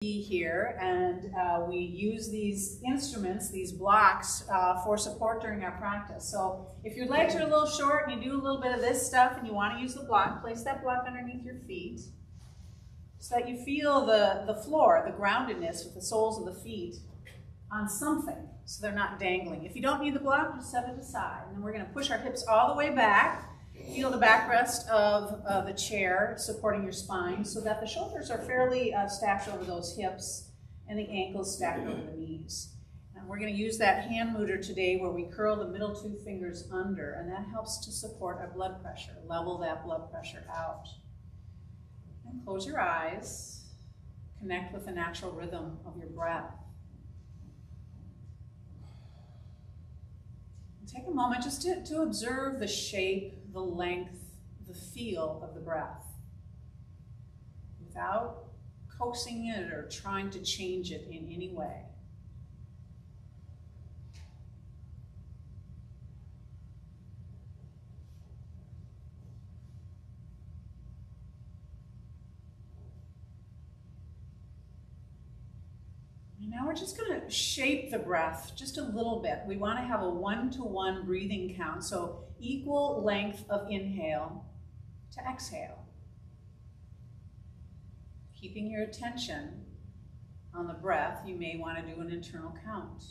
Here, and we use these instruments, these blocks, for support during our practice. So if your legs are a little short and you do a little bit of this stuff and you want to use the block, place that block underneath your feet so that you feel the floor, the groundedness with the soles of the feet on something so they're not dangling. If you don't need the block, just set it aside. And then we're going to push our hips all the way back. Feel the backrest of the chair supporting your spine so that the shoulders are fairly stacked over those hips and the ankles stacked over the knees. And we're going to use that hand motor today where we curl the middle two fingers under, and that helps to support our blood pressure, level that blood pressure out. And close your eyes, connect with the natural rhythm of your breath. Take a moment just to observe the shape, the length, the feel of the breath without coaxing it or trying to change it in any way. Now we're just going to shape the breath just a little bit. We want to have a 1-to-1 breathing count, so equal length of inhale to exhale. Keeping your attention on the breath, you may want to do an internal count.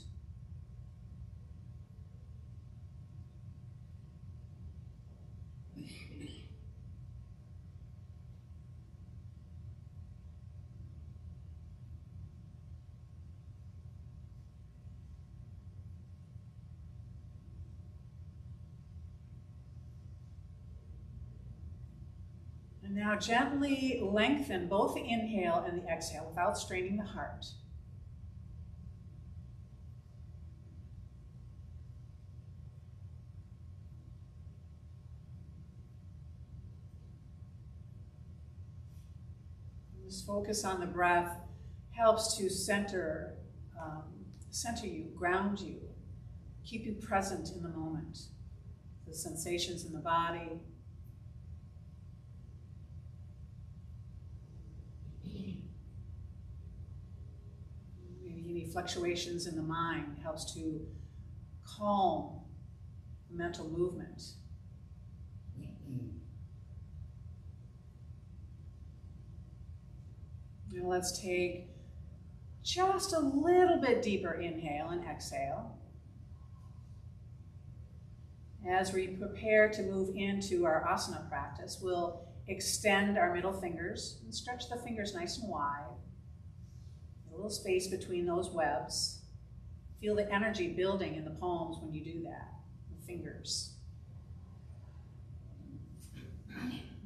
And now gently lengthen both the inhale and the exhale without straining the heart. This focus on the breath helps to center you, ground you, keep you present in the moment, the sensations in the body. Fluctuations in the mind helps to calm the mental movement. Now let's take just a little bit deeper inhale and exhale as we prepare to move into our asana practice. We'll extend our middle fingers and stretch the fingers nice and wide. A little space between those webs. Feel the energy building in the palms when you do that, the fingers.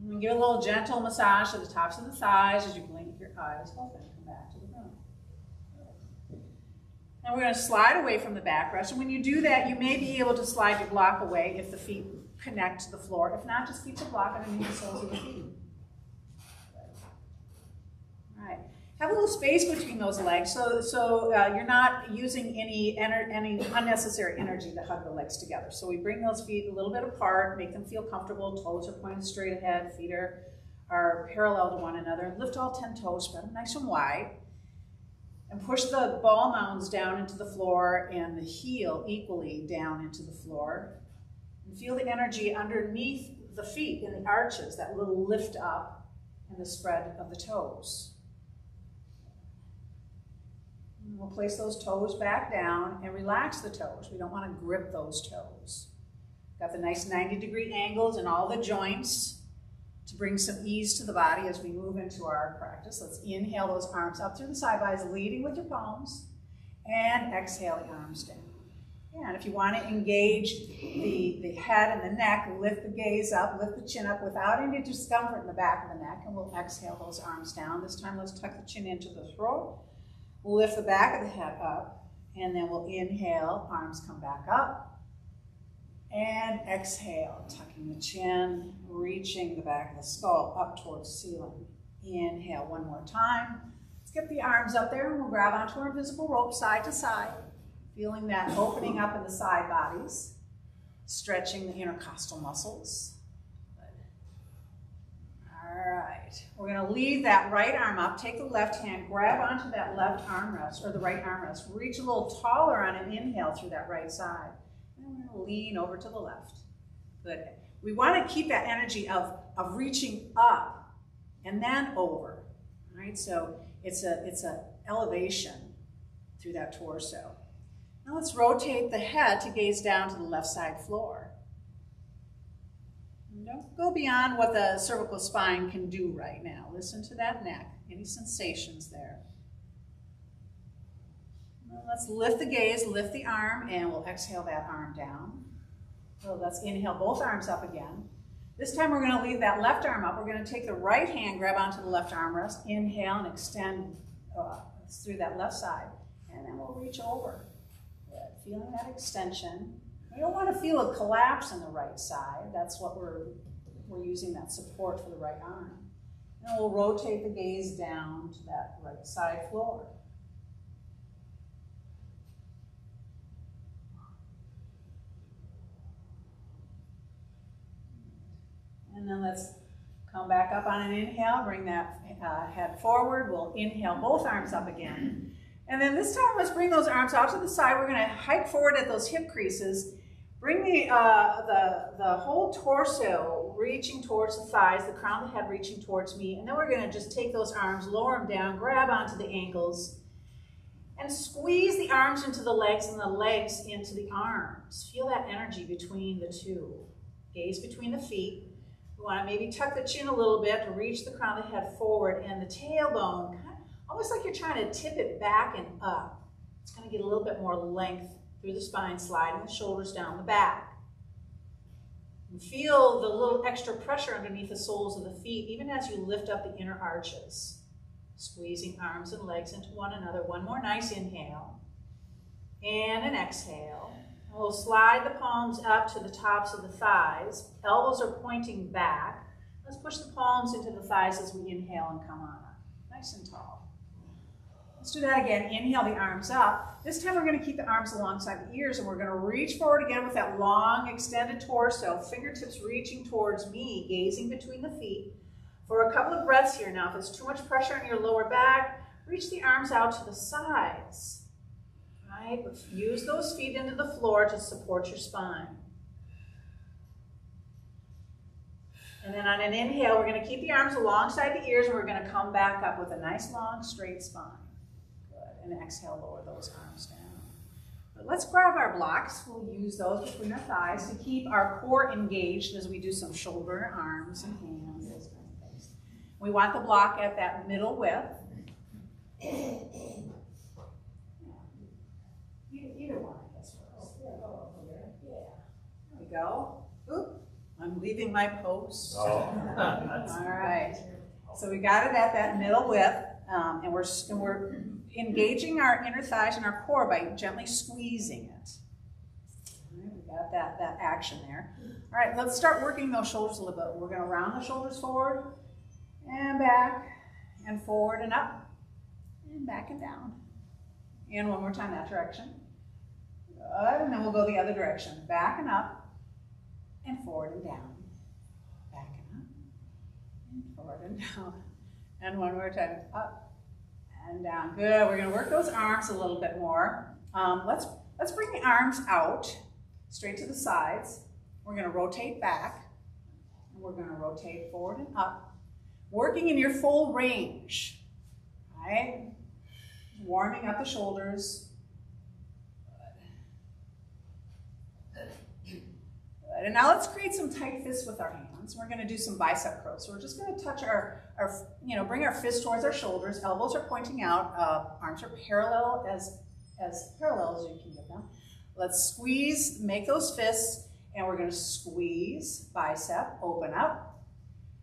And give a little gentle massage to the tops of the thighs as you blink your eyes open. Come back to the room. Now we're going to slide away from the backrest. And when you do that, you may be able to slide your block away if the feet connect to the floor. If not, just keep the block underneath the soles of the feet. All right. Have a little space between those legs so you're not using any unnecessary energy to hug the legs together. So we bring those feet a little bit apart, make them feel comfortable. Toes are pointed straight ahead, feet are parallel to one another. Lift all 10 toes, spread them nice and wide. And push the ball mounds down into the floor and the heel equally down into the floor. And feel the energy underneath the feet in the arches, that little lift up and the spread of the toes. We'll place those toes back down and relax the toes. We don't want to grip those toes. Got the nice 90-degree angles in all the joints to bring some ease to the body as we move into our practice. Let's inhale those arms up through the side bodies, leading with your palms, and exhale the arms down. Yeah, and if you want to engage the head and the neck, lift the gaze up, lift the chin up without any discomfort in the back of the neck, and we'll exhale those arms down. This time, let's tuck the chin into the throat. We'll lift the back of the head up, and then we'll inhale, arms come back up, and exhale, tucking the chin, reaching the back of the skull up towards the ceiling. Inhale one more time. Let's get the arms up there, and we'll grab onto our invisible rope side to side, feeling that opening up in the side bodies, stretching the intercostal muscles. Good. All right, we're gonna leave that right arm up, take the left hand, grab onto that left armrest, or the right armrest, reach a little taller on an inhale through that right side. And we're gonna lean over to the left. Good. We wanna keep that energy of reaching up and then over, all right? So it's a elevation through that torso. Now let's rotate the head to gaze down to the left side floor. Don't go beyond what the cervical spine can do right now. Listen to that neck. Any sensations there? Well, let's lift the gaze, lift the arm, and we'll exhale that arm down. So let's inhale both arms up again. This time we're going to leave that left arm up. We're going to take the right hand, grab onto the left armrest, inhale and extend through that left side. And then we'll reach over. Good. Feeling that extension. We don't want to feel a collapse in the right side. That's what we're using, that support for the right arm. And we'll rotate the gaze down to that right side floor. And then let's come back up on an inhale, bring that head forward. We'll inhale both arms up again. And then this time, let's bring those arms out to the side. We're gonna hike forward at those hip creases. Bring the whole torso reaching towards the thighs, the crown of the head reaching towards me, and then we're going to just take those arms, lower them down, grab onto the ankles, and squeeze the arms into the legs and the legs into the arms. Feel that energy between the two. Gaze between the feet. We want to maybe tuck the chin a little bit to reach the crown of the head forward, and the tailbone, almost like you're trying to tip it back and up. It's going to get a little bit more length through the spine, sliding the shoulders down the back. And feel the little extra pressure underneath the soles of the feet, even as you lift up the inner arches. Squeezing arms and legs into one another. One more nice inhale. And an exhale. And we'll slide the palms up to the tops of the thighs. Elbows are pointing back. Let's push the palms into the thighs as we inhale and come on up. Nice and tall. Let's do that again. Inhale the arms up. This time we're going to keep the arms alongside the ears, and we're going to reach forward again with that long extended torso, fingertips reaching towards me, gazing between the feet. For a couple of breaths here now. If there's too much pressure on your lower back, reach the arms out to the sides. Right? Use those feet into the floor to support your spine. And then on an inhale, we're going to keep the arms alongside the ears, and we're going to come back up with a nice long straight spine. And exhale, lower those arms down. But let's grab our blocks. We'll use those between our thighs to keep our core engaged as we do some shoulder, arms, and hands, those kind of things. We want the block at that middle width. Either one, I guess, first. Yeah. There we go. Oop, I'm leaving my post. Oh. All right. So we got it at that middle width, and we're engaging our inner thighs and our core by gently squeezing it. All right, we got that action there. All right, let's start working those shoulders a little bit. We're going to round the shoulders forward and back and forward and up and back and down. And one more time that direction. Good, and then we'll go the other direction. Back and up and forward and down. Back and up and forward and down. And one more time, up and down. Good. We're going to work those arms a little bit more. Let's bring the arms out, straight to the sides. We're going to rotate back, and we're going to rotate forward and up, working in your full range. Right? Warming up the shoulders. Good. And now let's create some tight fists with our hands. We're going to do some bicep curls. So we're just going to touch bring our fists towards our shoulders. Elbows are pointing out. Arms are parallel as parallel as you can get them. Let's squeeze, make those fists, and we're going to squeeze, bicep, open up,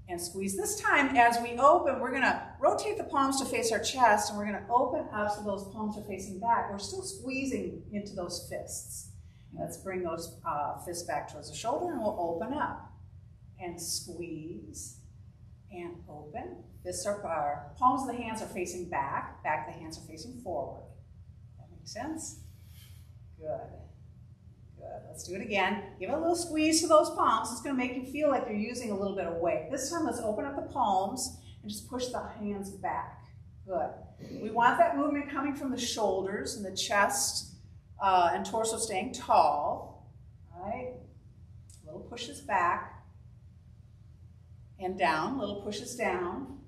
and squeeze. This time, as we open, we're going to rotate the palms to face our chest, and we're going to open up so those palms are facing back. We're still squeezing into those fists. Let's bring those fists back towards the shoulder, and we'll open up and squeeze and open. Fists are, palms of the hands are facing back. Back of the hands are facing forward. That makes sense? Good. Good, let's do it again. Give it a little squeeze to those palms. It's gonna make you feel like you're using a little bit of weight. This time, let's open up the palms and just push the hands back. Good. We want that movement coming from the shoulders and the chest and torso staying tall. All right. Little pushes back and down, little pushes down.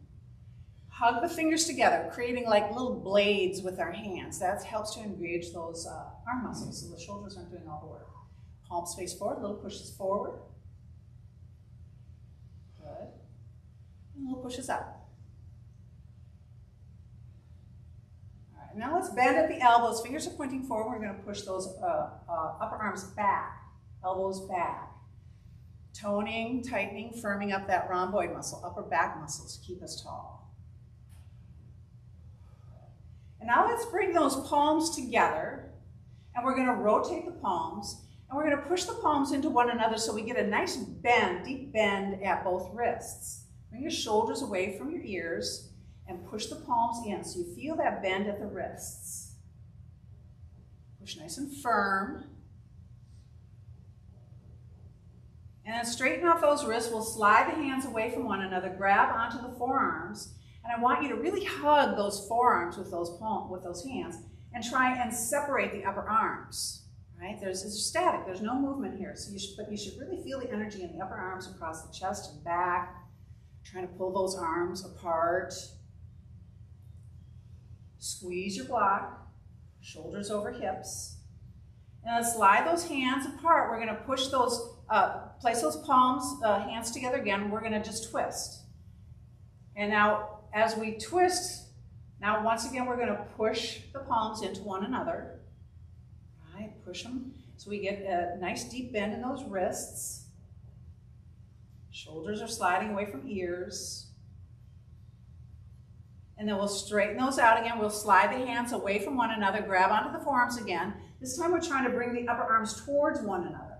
Hug the fingers together, creating like little blades with our hands. That helps to engage those arm muscles so the shoulders aren't doing all the work. Palms face forward, little pushes forward. Good. And little pushes up. All right, now let's bend at the elbows. Fingers are pointing forward. We're going to push those upper arms back, elbows back. Toning, tightening, firming up that rhomboid muscle, upper back muscles to keep us tall. And now let's bring those palms together, and we're going to rotate the palms, and we're going to push the palms into one another so we get a nice bend, deep bend at both wrists. Bring your shoulders away from your ears and push the palms in so you feel that bend at the wrists. Push nice and firm. And then straighten out those wrists. We'll slide the hands away from one another, grab onto the forearms, and I want you to really hug those forearms with those hands and try and separate the upper arms. Right? It's static. There's no movement here. So but you should really feel the energy in the upper arms across the chest and back. Trying to pull those arms apart. Squeeze your block. Shoulders over hips. And let's slide those hands apart. We're going to push those, place those palms, hands together again. We're going to just twist. And now, as we twist, now once again, we're going to push the palms into one another. All right, push them so we get a nice deep bend in those wrists. Shoulders are sliding away from ears. And then we'll straighten those out again. We'll slide the hands away from one another, grab onto the forearms again. This time we're trying to bring the upper arms towards one another.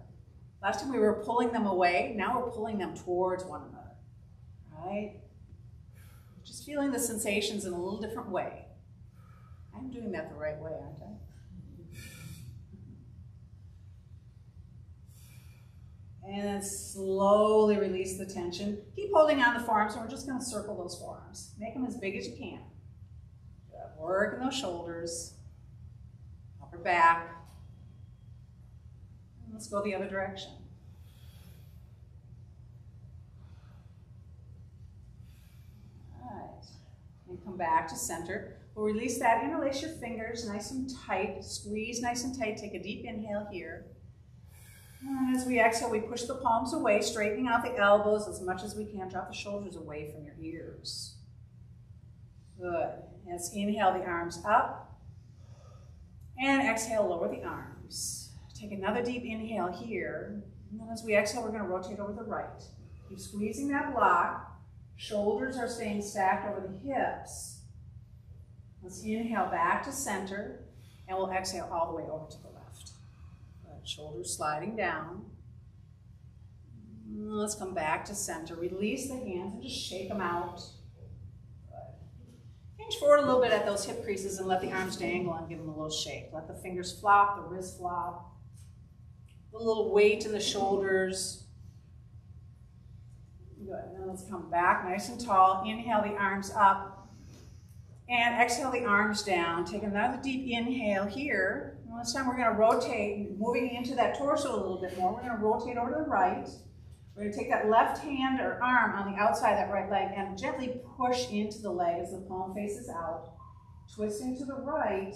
Last time we were pulling them away, now we're pulling them towards one another. All right? Just feeling the sensations in a little different way. I'm doing that the right way, aren't I? And then slowly release the tension. Keep holding on the forearms, and we're just going to circle those forearms. Make them as big as you can. Good. Work in those shoulders, upper back. And let's go the other direction. All right. And come back to center. We'll release that. Interlace your fingers nice and tight. Squeeze nice and tight. Take a deep inhale here. And as we exhale, we push the palms away, straightening out the elbows as much as we can. Drop the shoulders away from your ears. Good. Let's inhale the arms up. And exhale, lower the arms. Take another deep inhale here. And then as we exhale, we're going to rotate over the right. Keep squeezing that block. Shoulders are staying stacked over the hips. Let's inhale back to center. And we'll exhale all the way over to the left. Shoulders sliding down. Let's come back to center. Release the hands and just shake them out. Good. Hinge forward a little bit at those hip creases and let the arms dangle and give them a little shake. Let the fingers flop, the wrists flop. A little weight in the shoulders. Good. And then let's come back nice and tall. Inhale the arms up. And exhale the arms down. Take another deep inhale here. And this time we're going to rotate, moving into that torso a little bit more. We're going to rotate over to the right. We're going to take that left hand or arm on the outside of that right leg and gently push into the leg as the palm faces out. Twisting to the right.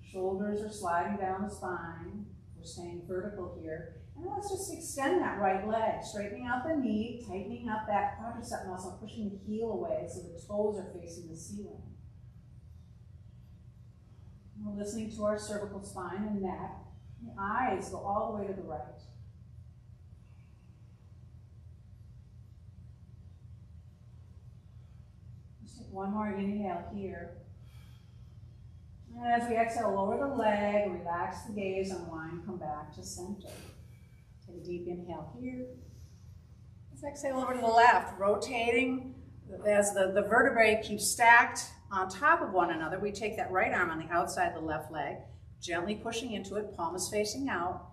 Shoulders are sliding down the spine. We're staying vertical here. And let's just extend that right leg, straightening out the knee, tightening up that quadricep muscle, pushing the heel away so the toes are facing the ceiling. We're listening to our cervical spine and neck. The eyes go all the way to the right. Let's take one more inhale here. And as we exhale, lower the leg, relax the gaze, unwind, come back to center. Take a deep inhale here. Let's exhale over to the left, rotating as the vertebrae keep stacked on top of one another. We take that right arm on the outside of the left leg, Gently pushing into it, palm is facing out.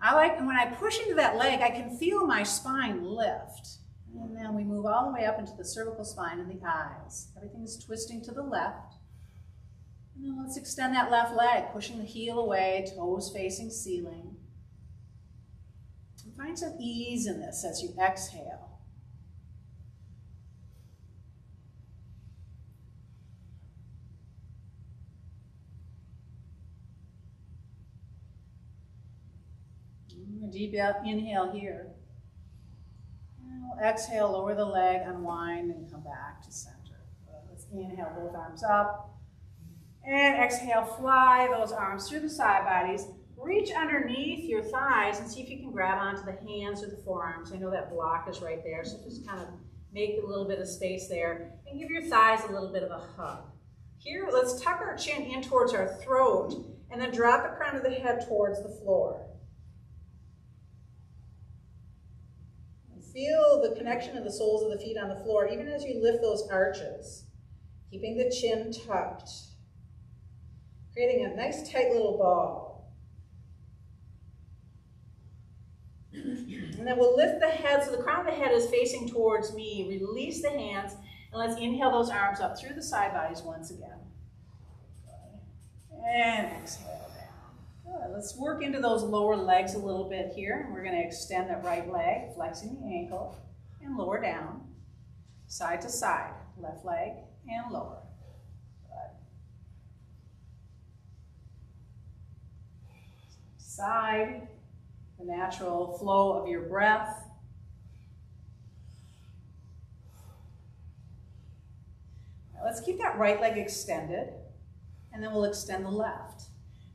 I like, and when I push into that leg, I can feel my spine lift. And then we move all the way up into the cervical spine and the eyes. Everything is twisting to the left. And then let's extend that left leg, pushing the heel away, toes facing ceiling. And find some ease in this as you exhale. Deep inhale here. And we'll exhale, lower the leg, unwind, and come back to center. Let's inhale, both arms up. And exhale, fly those arms through the side bodies. Reach underneath your thighs and see if you can grab onto the hands or the forearms. I know that block is right there, so just kind of make a little bit of space there. And give your thighs a little bit of a hug. Here, let's tuck our chin in towards our throat, and then drop the crown of the head towards the floor. Feel the connection of the soles of the feet on the floor, even as you lift those arches, keeping the chin tucked, creating a nice tight little ball. And then we'll lift the head, so the crown of the head is facing towards me. Release the hands, and let's inhale those arms up through the side bodies once again. And exhale down. Good. Let's work into those lower legs a little bit here. We're going to extend that right leg, flexing the ankle, and lower down, side to side, left leg and lower. Good. Side, the natural flow of your breath. Now let's keep that right leg extended, and then we'll extend the left.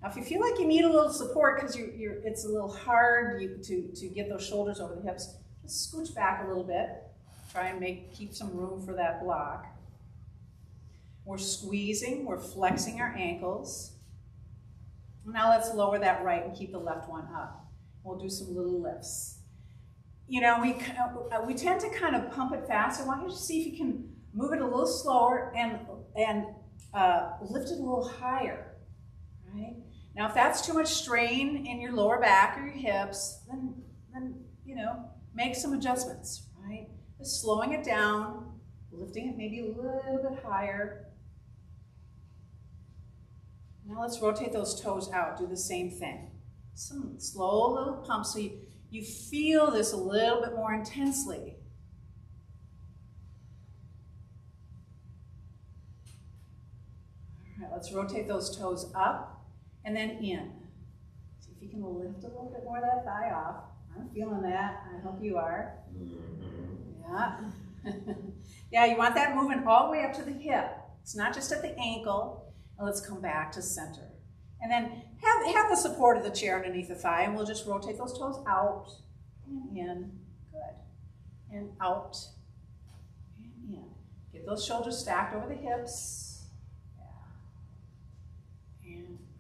Now, if you feel like you need a little support because it's a little hard to get those shoulders over the hips, just scooch back a little bit. Try and keep some room for that block. We're squeezing, we're flexing our ankles. Now let's lower that right and keep the left one up. We'll do some little lifts. You know, we tend to kind of pump it fast. I want you to see if you can move it a little slower and lift it a little higher, right? Now, if that's too much strain in your lower back or your hips, then you know, make some adjustments, right? Just slowing it down, lifting it maybe a little bit higher. Now let's rotate those toes out. Do the same thing. Some slow little pumps so you feel this a little bit more intensely. All right, let's rotate those toes up. And then in. See if you can lift a little bit more of that thigh off. I'm feeling that. I hope you are. Yeah. Yeah, you want that movement all the way up to the hip. It's not just at the ankle. And let's come back to center. And then have the support of the chair underneath the thigh, and we'll just rotate those toes out and in. Good. And out and in. Get those shoulders stacked over the hips.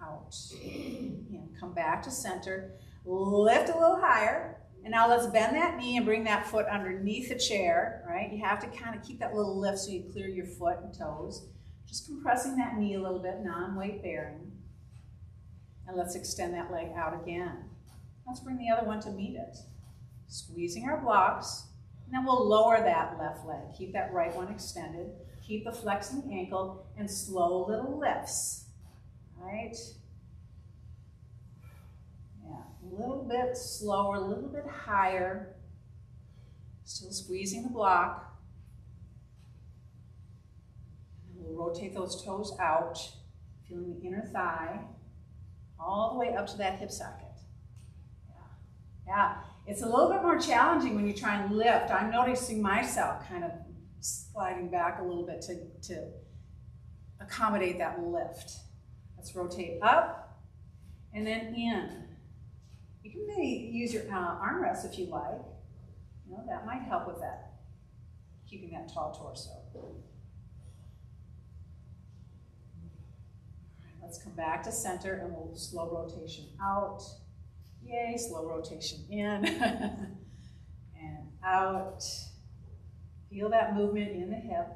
Out and come back to center, lift a little higher, and now let's bend that knee and bring that foot underneath the chair, right? You have to kind of keep that little lift so you clear your foot and toes. Just compressing that knee a little bit, non-weight bearing. And let's extend that leg out again. Let's bring the other one to meet it. Squeezing our blocks, and then we'll lower that left leg. Keep that right one extended. Keep the flexing ankle and slow little lifts. Right? Yeah, a little bit slower, a little bit higher. Still squeezing the block. And we'll rotate those toes out, feeling the inner thigh, all the way up to that hip socket. Yeah, it's a little bit more challenging when you try and lift. I'm noticing myself kind of sliding back a little bit to accommodate that lift. Let's rotate up and then in. You can maybe use your armrest if you like. You know, that might help with that, keeping that tall torso. All right, let's come back to center and we'll do slow rotation out. Yay, slow rotation in and out. Feel that movement in the hip,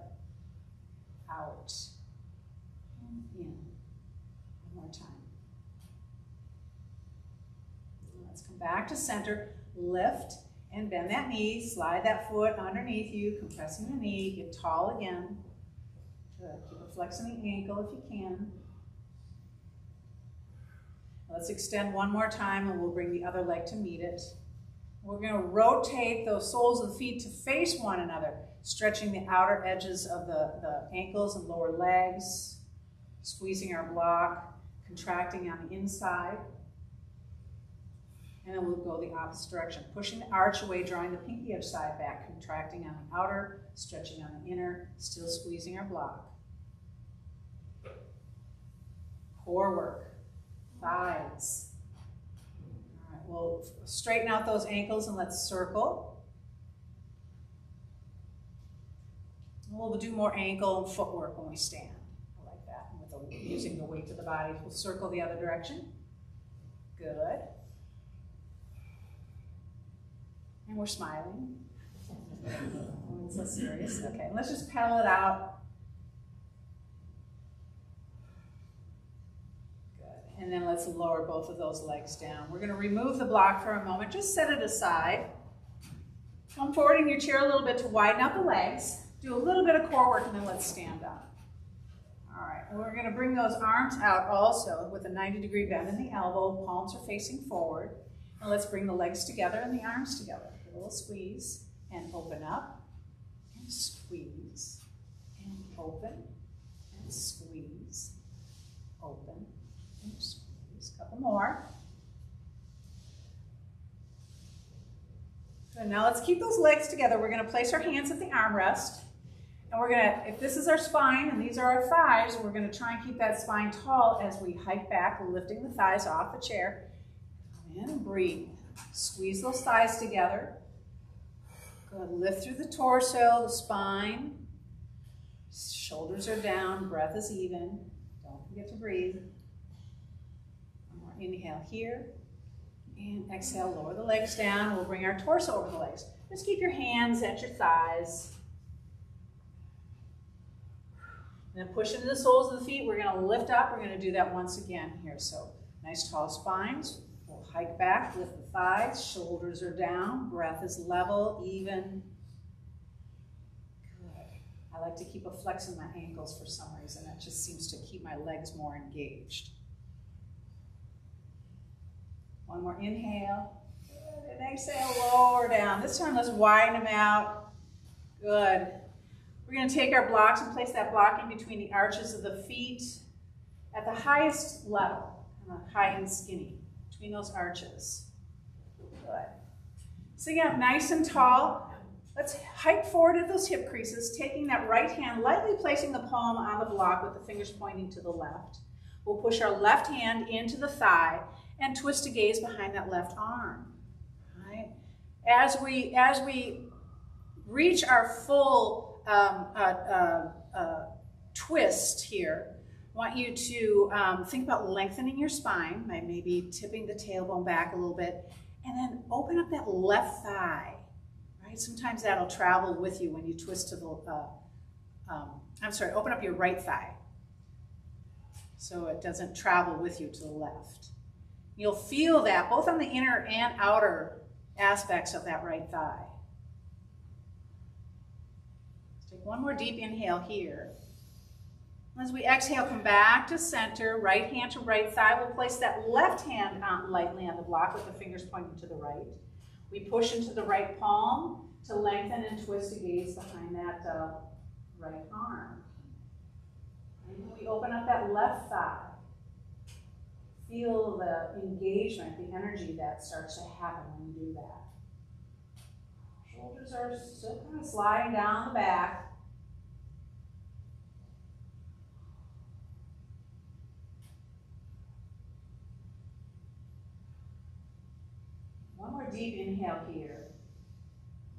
out, and in. One more time. back to center, lift and bend that knee, slide that foot underneath you, compressing the knee, get tall again. Good, keep flexing the ankle if you can. Let's extend one more time and we'll bring the other leg to meet it. We're going to rotate those soles of the feet to face one another, stretching the outer edges of the ankles and lower legs, squeezing our block, contracting on the inside. And then we'll go the opposite direction, pushing the arch away, drawing the pinky edge side back, contracting on the outer, stretching on the inner, still squeezing our block. Core work, thighs. All right, we'll straighten out those ankles and let's circle. We'll do more ankle and footwork when we stand. I like that. Using the weight of the body. We'll circle the other direction. Good. And we're smiling. Oh, it's so serious. Okay, let's just pedal it out. Good. And then let's lower both of those legs down. We're going to remove the block for a moment. Just set it aside. Come forward in your chair a little bit to widen out the legs. Do a little bit of core work and then let's stand up. All right, and we're going to bring those arms out also with a 90-degree bend in the elbow. Palms are facing forward. And let's bring the legs together and the arms together. A little squeeze and open up and squeeze and open and squeeze, open and squeeze. A couple more. Good, now let's keep those legs together. We're going to place our hands at the armrest. And we're going to, if this is our spine and these are our thighs, we're going to try and keep that spine tall as we hike back, lifting the thighs off the chair. Come in and breathe. Squeeze those thighs together. Good. Lift through the torso, the spine. Shoulders are down, breath is even. Don't forget to breathe. One more inhale here. And exhale, lower the legs down. We'll bring our torso over the legs. Just keep your hands at your thighs. And then push into the soles of the feet. We're going to lift up. We're going to do that once again here. So nice tall spines. We'll hike back, lift the thighs, shoulders are down, breath is level, even. Good. I like to keep a flex in my ankles for some reason. That just seems to keep my legs more engaged. One more inhale. Good. And exhale, lower down. This time let's widen them out. Good. We're going to take our blocks and place that block in between the arches of the feet at the highest level, high and skinny. Between those arches. Good. Sitting up nice and tall. Let's hike forward at those hip creases, taking that right hand, lightly placing the palm on the block with the fingers pointing to the left. We'll push our left hand into the thigh and twist a gaze behind that left arm. All right. As we reach our full twist here, I want you to think about lengthening your spine, by maybe tipping the tailbone back a little bit, and then open up that left thigh, right? Sometimes that'll travel with you when you twist to the, open up your right thigh so it doesn't travel with you to the left. You'll feel that both on the inner and outer aspects of that right thigh. Let's take one more deep inhale here. As we exhale, come back to center, right hand to right thigh. We'll place that left hand lightly on the block with the fingers pointing to the right. We push into the right palm to lengthen and twist a gaze behind that right arm. And we open up that left thigh. Feel the engagement, the energy that starts to happen when you do that. Shoulders are still kind of sliding down the back. One more deep inhale here.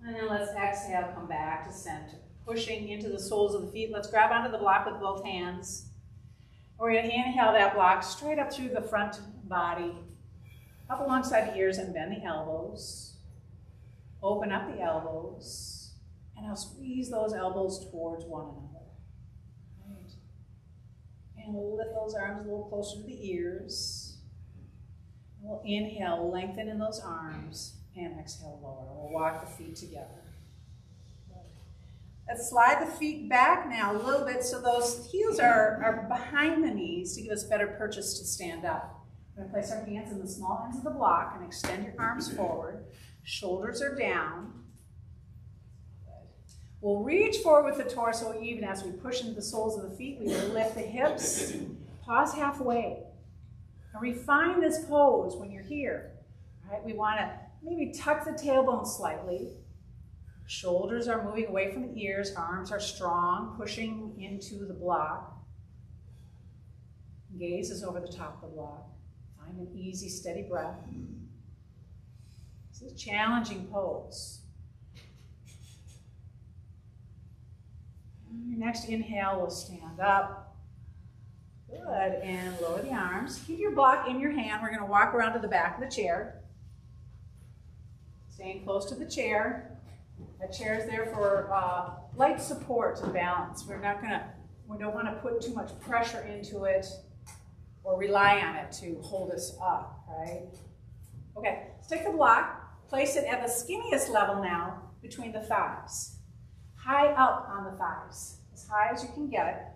And then let's exhale, come back to center. Pushing into the soles of the feet. Let's grab onto the block with both hands. We're going to inhale that block straight up through the front body, up alongside the ears and bend the elbows. Open up the elbows. And now squeeze those elbows towards one another. Right. And we'll lift those arms a little closer to the ears. We'll inhale, lengthen in those arms, and exhale, lower. We'll walk the feet together. Let's slide the feet back now a little bit so those heels are behind the knees to give us better purchase to stand up. We're going to place our hands in the small ends of the block and extend your arms forward. Shoulders are down. We'll reach forward with the torso even as we push into the soles of the feet. We will lift the hips. Pause halfway. And refine this pose when you're here. Right? We want to maybe tuck the tailbone slightly. Shoulders are moving away from the ears. Arms are strong, pushing into the block. Gaze is over the top of the block. Find an easy, steady breath. This is a challenging pose. Your next inhale will stand up. Good, and lower the arms. Keep your block in your hand. We're going to walk around to the back of the chair. Staying close to the chair. That chair is there for light support and balance. We don't want to put too much pressure into it or rely on it to hold us up, right? Okay, let's take the block, place it at the skinniest level now between the thighs. High up on the thighs, as high as you can get it.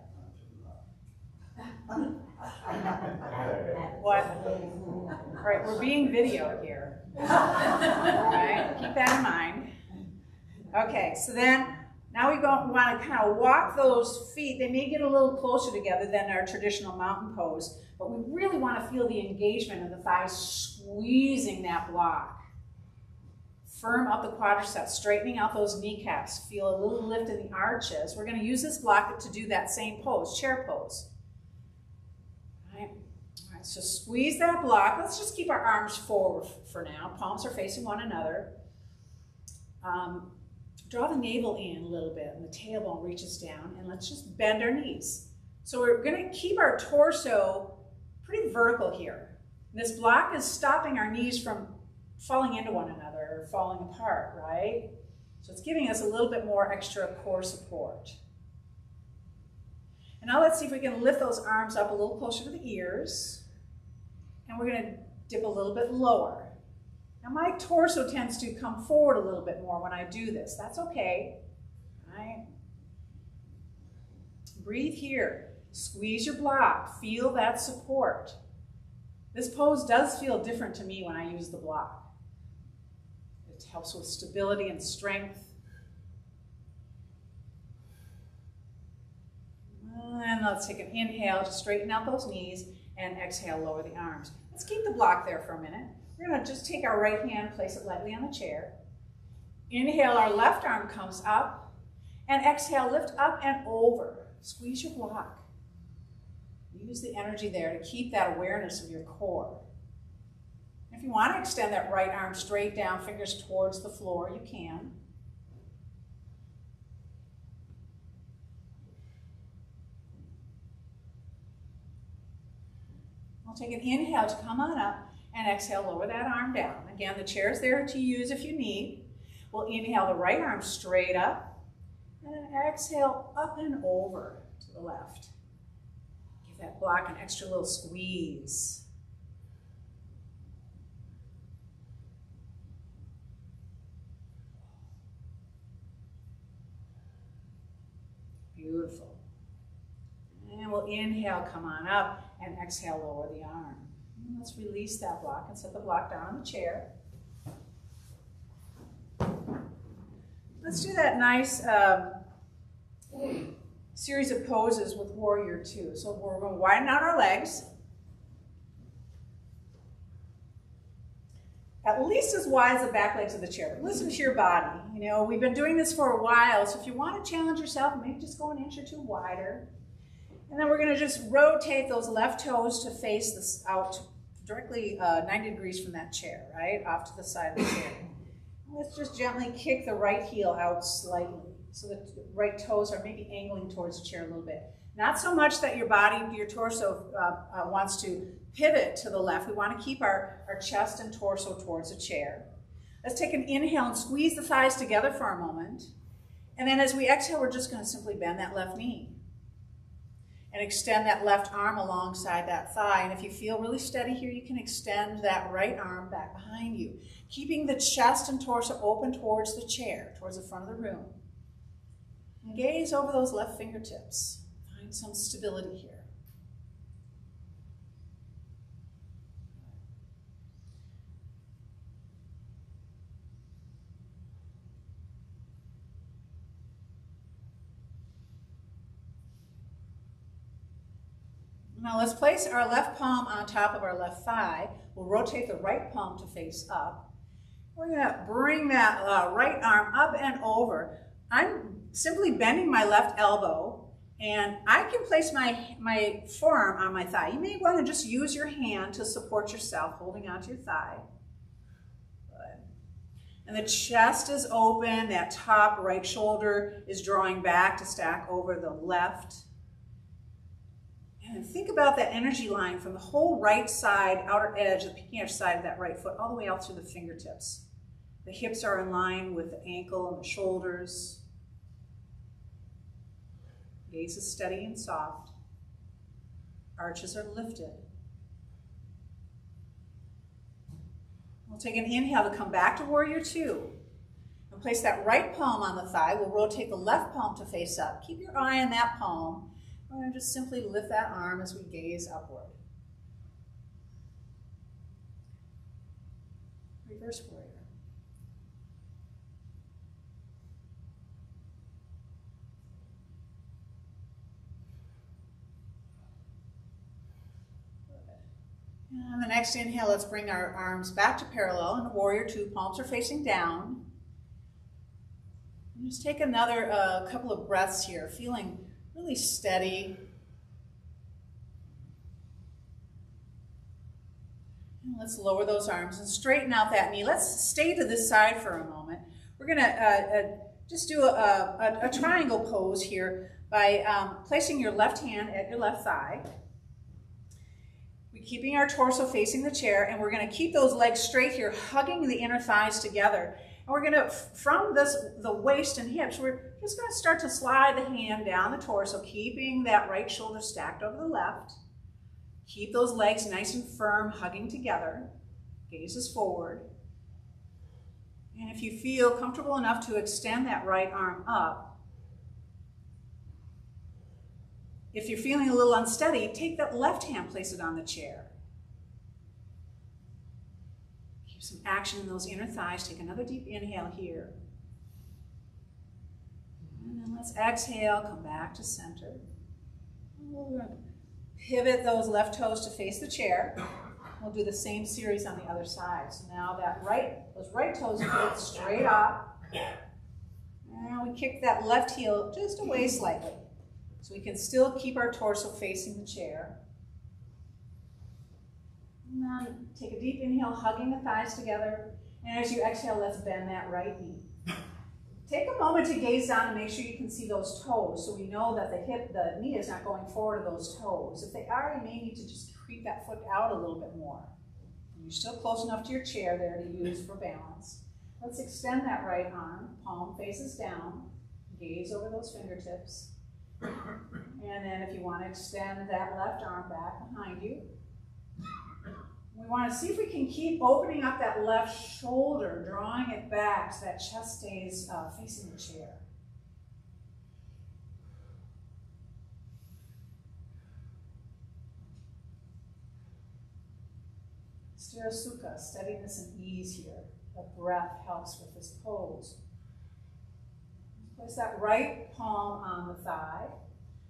What? All right, we're being videoed here. All right, keep that in mind. Okay, so then now we want to kind of walk those feet. They may get a little closer together than our traditional mountain pose, but we really want to feel the engagement of the thighs squeezing that block. Firm up the quadriceps, straightening out those kneecaps. Feel a little lift in the arches. We're going to use this block to do that same pose, chair pose. All right, so squeeze that block. Let's just keep our arms forward for now. Palms are facing one another. Draw the navel in a little bit and the tailbone reaches down, and let's just bend our knees. So we're going to keep our torso pretty vertical here. This block is stopping our knees from falling into one another or falling apart, right? So it's giving us a little bit more extra core support. And now let's see if we can lift those arms up a little closer to the ears. And we're going to dip a little bit lower. Now my torso tends to come forward a little bit more when I do this. That's okay, right? Breathe here. Squeeze your block. Feel that support. This pose does feel different to me when I use the block. It helps with stability and strength. And let's take an inhale to straighten out those knees, and exhale, lower the arms. Let's keep the block there for a minute. We're going to just take our right hand, place it lightly on the chair. Inhale, our left arm comes up, and exhale, lift up and over. Squeeze your block. Use the energy there to keep that awareness of your core. If you want to extend that right arm straight down, fingers towards the floor, you can. I'll take an inhale to come on up. And exhale, lower that arm down. Again, the chair is there to use if you need. We'll inhale the right arm straight up. And then exhale, up and over to the left. Give that block an extra little squeeze. Beautiful. And we'll inhale, come on up, and exhale, lower the arm. Let's release that block and set the block down on the chair. Let's do that nice series of poses with Warrior Two. So we're going to widen out our legs. At least as wide as the back legs of the chair. But listen to your body. You know, we've been doing this for a while, so if you want to challenge yourself, maybe just go an inch or two wider. And then we're going to just rotate those left toes to face this out directly 90 degrees from that chair, right? Off to the side of the chair. Let's just gently kick the right heel out slightly so that the right toes are maybe angling towards the chair a little bit. Not so much that your body, your torso wants to pivot to the left. We want to keep our chest and torso towards the chair. Let's take an inhale and squeeze the thighs together for a moment. And then as we exhale, we're just going to simply bend that left knee. and extend that left arm alongside that thigh. And if you feel really steady here, you can extend that right arm back behind you, keeping the chest and torso open towards the chair, towards the front of the room. And gaze over those left fingertips. Find some stability here. Now let's place our left palm on top of our left thigh. We'll rotate the right palm to face up. We're going to bring that right arm up and over. I'm simply bending my left elbow, and I can place my forearm on my thigh. You may want to just use your hand to support yourself, holding onto your thigh. Good. And the chest is open. That top right shoulder is drawing back to stack over the left. And think about that energy line from the whole right side, outer edge, the peeking edge side of that right foot, all the way out through the fingertips. The hips are in line with the ankle and the shoulders. Gaze is steady and soft. Arches are lifted. We'll take an inhale to come back to Warrior Two. And place that right palm on the thigh. We'll rotate the left palm to face up. Keep your eye on that palm. We're going to just simply lift that arm as we gaze upward. Reverse warrior. And on the next inhale, let's bring our arms back to parallel in Warrior Two. Palms are facing down. And just take another couple of breaths here, feeling really steady. And let's lower those arms and straighten out that knee. Let's stay to this side for a moment. We're going to just do a triangle pose here by placing your left hand at your left thigh. We're keeping our torso facing the chair, and we're going to keep those legs straight here, hugging the inner thighs together. And we're going to, from the waist and hips, we're just going to start to slide the hand down the torso, keeping that right shoulder stacked over the left. Keep those legs nice and firm, hugging together. Gaze is forward. And if you feel comfortable enough to extend that right arm up, if you're feeling a little unsteady, take that left hand, place it on the chair. Some action in those inner thighs. Take another deep inhale here. And then let's exhale, come back to center. We're going to pivot those left toes to face the chair. We'll do the same series on the other side. So now those right toes pivot straight up. And we kick that left heel just away slightly. So we can still keep our torso facing the chair. And then take a deep inhale, hugging the thighs together. And as you exhale, let's bend that right knee. Take a moment to gaze down and make sure you can see those toes, so we know that the knee is not going forward to those toes. If they are, you may need to just creep that foot out a little bit more. And you're still close enough to your chair there to use for balance. Let's extend that right arm, palm faces down, gaze over those fingertips. And then if you want to extend that left arm back behind you, we want to see if we can keep opening up that left shoulder, drawing it back so that chest stays facing the chair. Sthira Sukha, steadiness and ease here. The breath helps with this pose. Place that right palm on the thigh.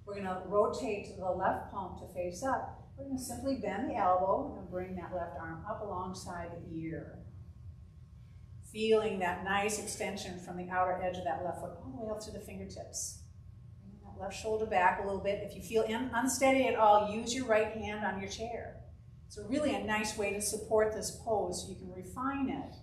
We're going to rotate the left palm to face up. We're going to simply bend the elbow and bring that left arm up alongside the ear. Feeling that nice extension from the outer edge of that left foot all the way up to the fingertips. Bring that left shoulder back a little bit. If you feel unsteady at all, use your right hand on your chair. It's really a nice way to support this pose so you can refine it.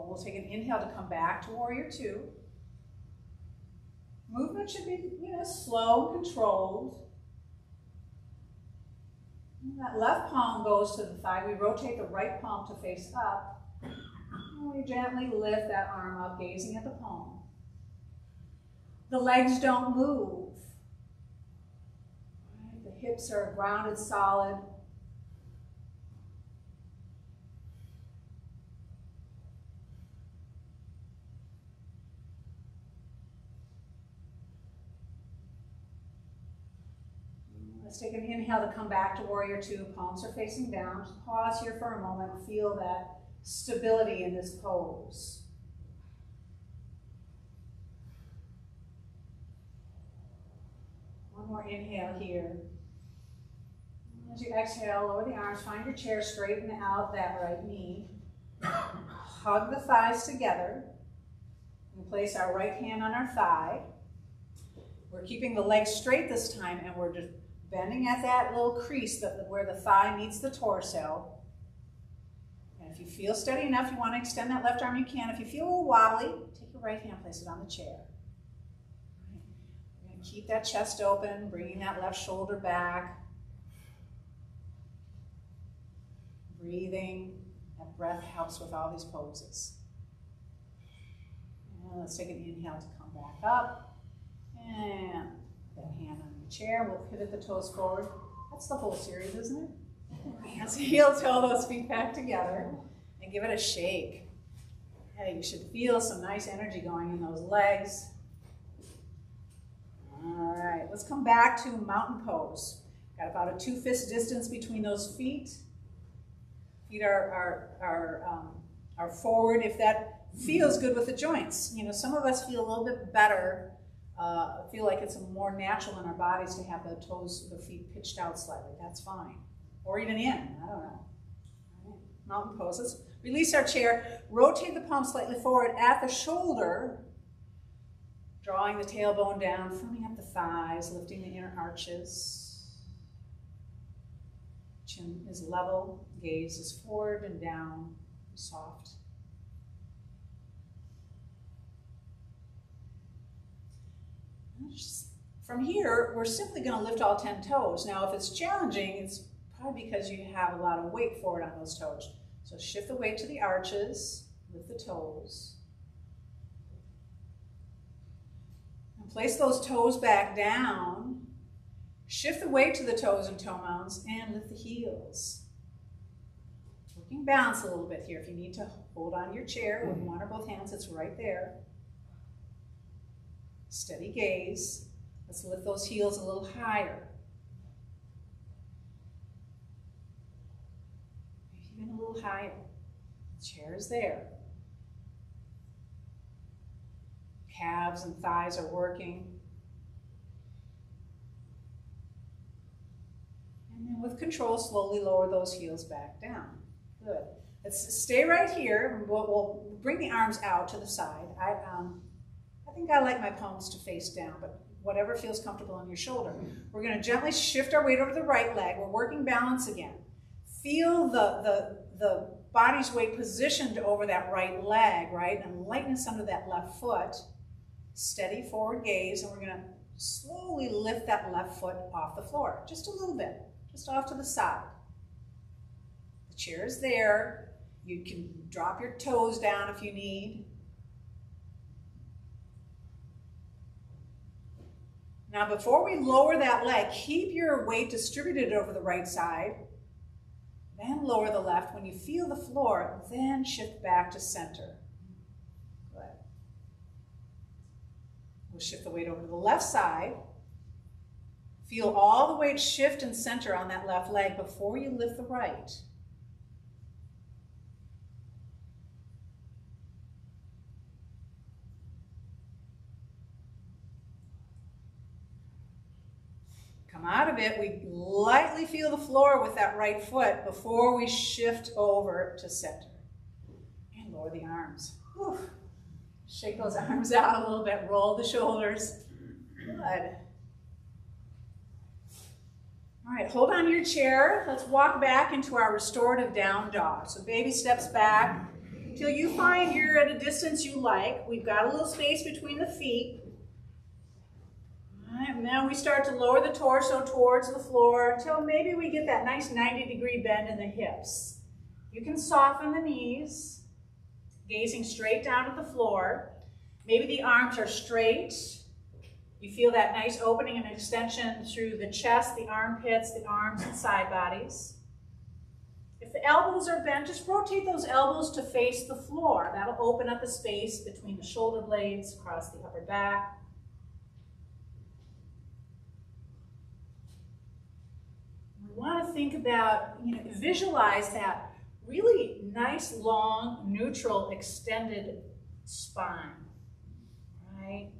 We'll take an inhale to come back to Warrior Two. Movement should be, slow and controlled. And that left palm goes to the thigh. We rotate the right palm to face up. And we gently lift that arm up, gazing at the palm. The legs don't move. Right? The hips are grounded solid. Let's take an inhale to come back to warrior two. Palms are facing down. Just pause here for a moment. Feel that stability in this pose. One more inhale here. As you exhale, lower the arms, find your chair, straighten out that right knee. Hug the thighs together. And place our right hand on our thigh. We're keeping the legs straight this time, and we're just bending at that little crease where the thigh meets the torso. And if you feel steady enough, you want to extend that left arm, you can. If you feel a little wobbly, take your right hand, place it on the chair. We're going to keep that chest open, bringing that left shoulder back. Breathing. That breath helps with all these poses. And let's take an inhale to come back up. And that hand on the chair. We'll pivot the toes forward. That's the whole series, isn't it? Hands, heel toe, those feet back together. And give it a shake. Hey, you should feel some nice energy going in those legs. All right, let's come back to mountain pose. Got about a 2-fist distance between those feet. Feet are forward if that feels good with the joints. You know, some of us feel a little bit better. Feel like it's more natural in our bodies to have the toes, the feet pitched out slightly. That's fine. Or even in, I don't know. All right. Mountain pose. Let's release our chair. Rotate the palm slightly forward at the shoulder. Drawing the tailbone down, firming up the thighs, lifting the inner arches. Chin is level, gaze is forward and down, soft. From here, we're simply going to lift all 10 toes. Now, if it's challenging, it's probably because you have a lot of weight forward on those toes. So shift the weight to the arches, lift the toes. And place those toes back down. Shift the weight to the toes and toe mounds and lift the heels. Working balance a little bit here. If you need to hold on your chair with one or both hands, it's right there. Steady gaze. Let's lift those heels a little higher. Maybe even a little higher. The chair is there. Calves and thighs are working. And then with control, slowly lower those heels back down. Good. Let's stay right here. We'll bring the arms out to the side. I think I like my palms to face down, but whatever feels comfortable on your shoulder. We're going to gently shift our weight over the right leg. We're working balance again. Feel the body's weight positioned over that right leg, right? And lightness under that left foot. Steady forward gaze, and we're going to slowly lift that left foot off the floor. Just a little bit, just off to the side. The chair is there. You can drop your toes down if you need. Now, before we lower that leg, keep your weight distributed over the right side, then lower the left. When you feel the floor, then shift back to center. Good. We'll shift the weight over to the left side. Feel all the weight shift and center on that left leg before you lift the right. Come out of it, we lightly feel the floor with that right foot before we shift over to center. And lower the arms. Whew. Shake those arms out a little bit, roll the shoulders. Good. All right, hold on to your chair. Let's walk back into our restorative down dog. So baby steps back till you find you're at a distance you like. We've got a little space between the feet. right, and now we start to lower the torso towards the floor until maybe we get that nice 90-degree bend in the hips. You can soften the knees, gazing straight down at the floor. Maybe the arms are straight. You feel that nice opening and extension through the chest, the armpits, the arms, and side bodies. If the elbows are bent, just rotate those elbows to face the floor. That'll open up the space between the shoulder blades, across the upper back. We want to think about, visualize that really nice, long, neutral, extended spine, right?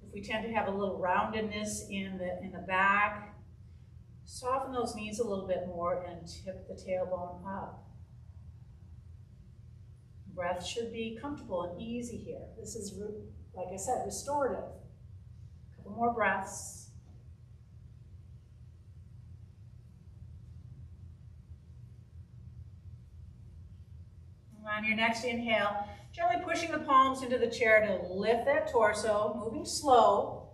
If we tend to have a little roundedness in the back, soften those knees a little bit more and tip the tailbone up. Breath should be comfortable and easy here. This is, like I said, restorative. A couple more breaths. On your next inhale, gently pushing the palms into the chair to lift that torso, moving slow,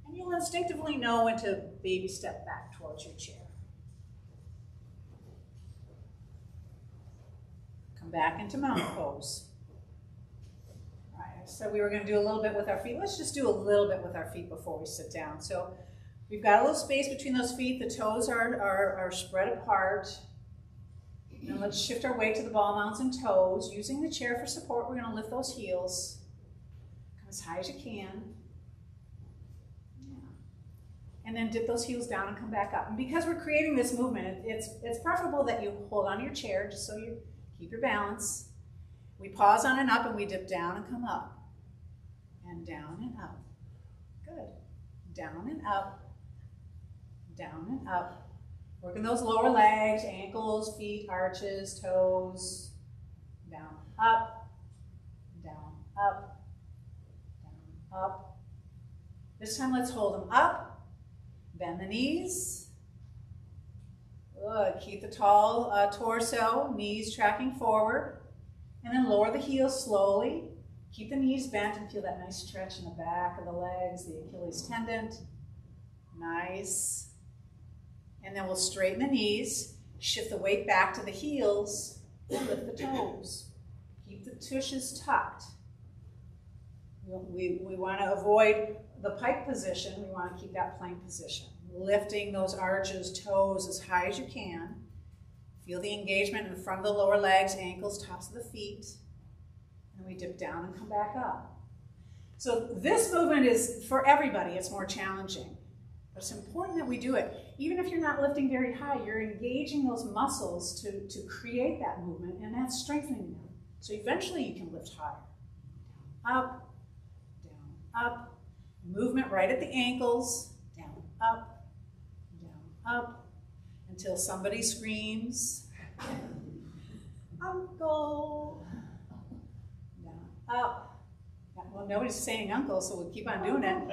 and you'll instinctively know when to baby step back towards your chair. Come back into mountain pose. All right, I said we were going to do a little bit with our feet. Let's just do a little bit with our feet before we sit down. So we've got a little space between those feet. The toes are spread apart. Now let's shift our weight to the ball mounds and toes. Using the chair for support, we're going to lift those heels. Come as high as you can. Yeah. And then dip those heels down and come back up. And because we're creating this movement, it's preferable that you hold on to your chair just so you keep your balance. We pause on and up and we dip down and come up. And down and up. Good. Down and up. Down and up. Working those lower legs, ankles, feet, arches, toes. Down, up, down, up, down, up. This time let's hold them up. Bend the knees. Good. Keep the tall torso, knees tracking forward. And then lower the heels slowly. Keep the knees bent and feel that nice stretch in the back of the legs, the Achilles tendon. Nice. And then we'll straighten the knees, shift the weight back to the heels, and lift the toes. Keep the tushes tucked. We want to avoid the pike position. We want to keep that plank position. Lifting those arches, toes as high as you can. Feel the engagement in front of the lower legs, ankles, tops of the feet. And we dip down and come back up. So this movement is, for everybody, it's more challenging. But it's important that we do it. Even if you're not lifting very high, you're engaging those muscles to create that movement, and that's strengthening them. So eventually you can lift higher. Up, down, up. Movement right at the ankles. Down, up, until somebody screams, uncle. Down, up. Well, nobody's saying uncle, so we'll keep on doing it.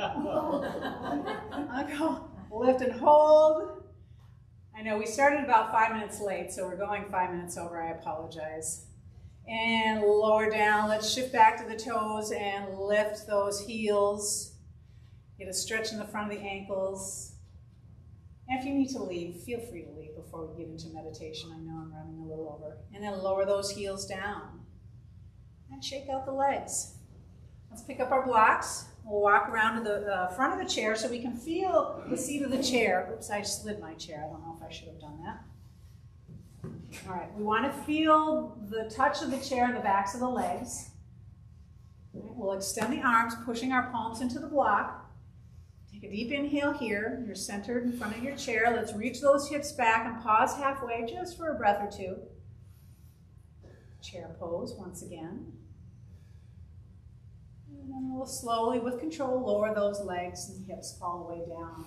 Uncle, lift and hold. I know we started about 5 minutes late, so we're going 5 minutes over. I apologize. And lower down. Let's shift back to the toes and lift those heels. Get a stretch in the front of the ankles. And if you need to leave, feel free to leave before we get into meditation. I know I'm running a little over. And then lower those heels down. And shake out the legs. Let's pick up our blocks. We'll walk around to the front of the chair so we can feel the seat of the chair. Oops, I slid my chair. I don't know if I should have done that. All right, we want to feel the touch of the chair and the backs of the legs. Right, we'll extend the arms, pushing our palms into the block. Take a deep inhale here. You're centered in front of your chair. Let's reach those hips back and pause halfway just for a breath or two. Chair pose once again. And then we'll slowly, with control, lower those legs and hips all the way down.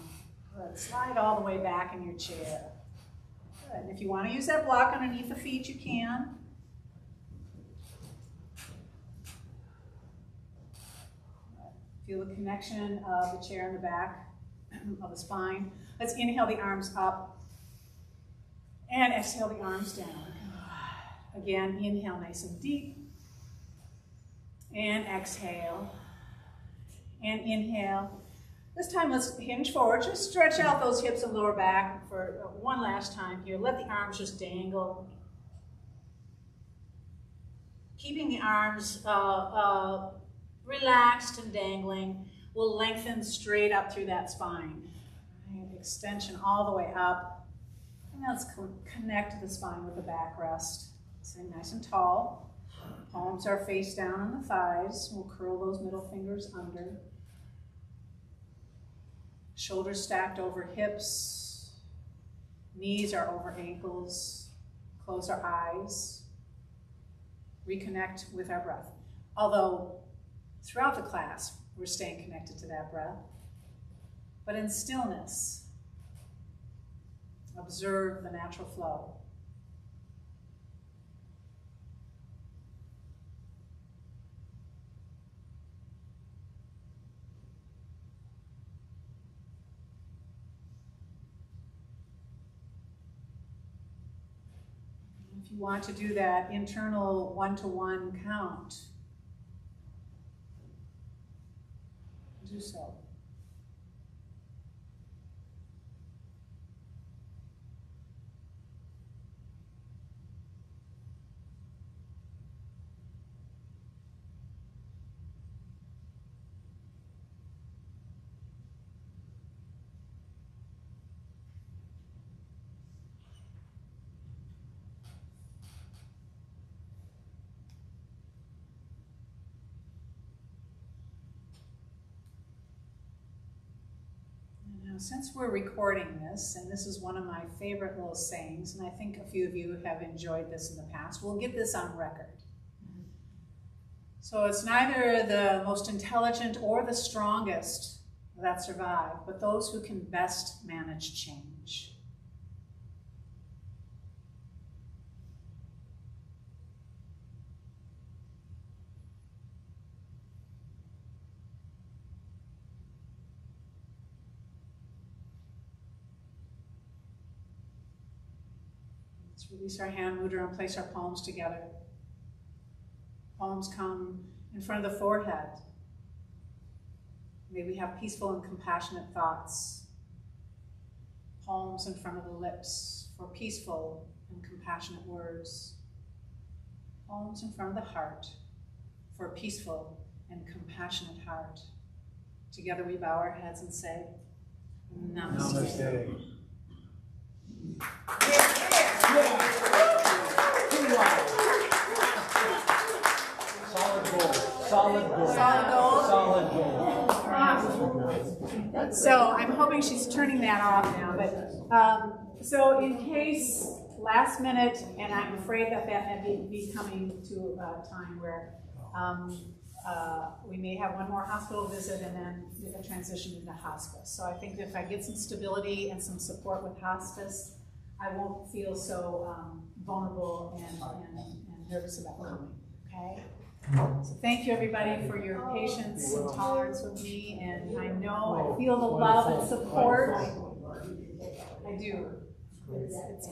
Good. Slide all the way back in your chair. Good. And if you want to use that block underneath the feet, you can. Feel the connection of the chair and the back of the spine. Let's inhale the arms up and exhale the arms down. Again, inhale nice and deep. And exhale, and inhale. This time let's hinge forward, just stretch out those hips and lower back for one last time here. Let the arms just dangle. Keeping the arms relaxed and dangling will lengthen straight up through that spine. Right? Extension all the way up. And let's connect the spine with the backrest. Stay nice and tall. Palms are face down on the thighs. We'll curl those middle fingers under. Shoulders stacked over hips. Knees are over ankles. Close our eyes. Reconnect with our breath. Although throughout the class, we're staying connected to that breath. But in stillness, observe the natural flow. If you want to do that internal one-to-one count, do so. Since we're recording this, and this is one of my favorite little sayings, and I think a few of you have enjoyed this in the past, we'll get this on record. So it's neither the most intelligent or the strongest that survive, but those who can best manage change. Let's release our hand mudra and place our palms together. Palms come in front of the forehead. May we have peaceful and compassionate thoughts. Palms in front of the lips for peaceful and compassionate words. Palms in front of the heart for a peaceful and compassionate heart. Together we bow our heads and say, Namaste. Namaste. Solid gold. Solid gold. Solid gold. Solid gold. So I'm hoping she's turning that off now. But so in case last minute, and I'm afraid that may be coming to a time where we may have one more hospital visit and then a transition into hospice. So I think if I get some stability and some support with hospice, I won't feel so vulnerable and nervous about coming, okay? So thank you everybody for your patience and tolerance with me, and I know I feel the love and support. I do. It's